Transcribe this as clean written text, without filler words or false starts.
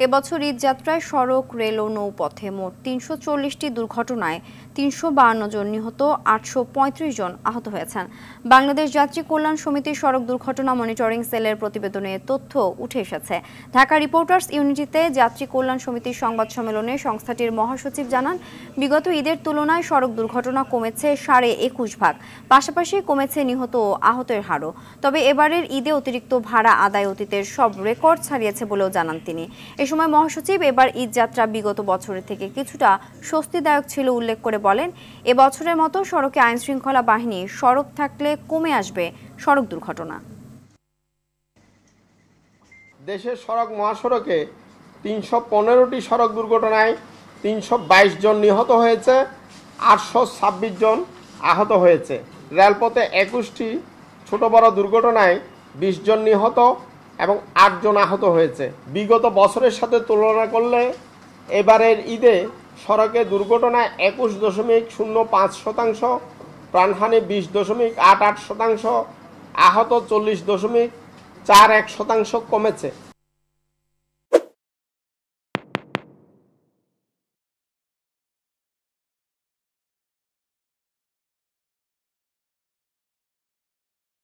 এবছর ঈদ যাত্রায় সড়ক, রেল ও নৌপথে মোট ৩৪০টি দুর্ঘটনায় ৩৫২ জন নিহত, ৮৩৫ জন আহত হয়েছেন। বাংলাদেশ যাত্রী কল্যাণ সমিতির সড়ক দুর্ঘটনা মনিটরিং সেলের প্রতিবেদনে তথ্য উঠে এসেছে। ঢাকা রিপোর্টার্স ইউনিটিতে যাত্রী কল্যাণ সমিতির সংবাদ সম্মেলনে সংস্থাটির মহাসচিব জানান, বিগত ঈদের তুলনায় সড়ক দুর্ঘটনা কমেছে ২১.৫ ভাগ, পাশাপাশি কমেছে নিহত ও আহতের হারও। তবে এবারের ঈদে অতিরিক্ত ভাড়া আদায় অতীতের সব রেকর্ড ছাড়িয়েছে বলেও জানান তিনি। এ সময় মহাসচিব এবার ঈদ যাত্রা বিগত বছরের থেকে কিছুটা স্বস্তিদায়ক ছিল উল্লেখ করে বলেন, এবছরের মতো সড়কে আইনশৃঙ্খলা বাহিনী সরব থাকলে কমে আসবে সড়ক দুর্ঘটনা। দেশের সড়ক মহাসড়কে ৩১৫টি সড়ক দুর্ঘটনায় ৩২২ জন নিহত হয়েছে, ৮২৬ জন আহত হয়েছে। রেলপথে ২১টি ছোট বড় দুর্ঘটনায় ২০ জন নিহত এবং ৮ জন আহত হয়েছে। বিগত বছরের সাথে তুলনা করলে এবারের ঈদে সড়কে দুর্ঘটনায় ২১.০৫%, প্রাণহানি ২০.৮৮%, আহত ৪০.৪১% কমেছে।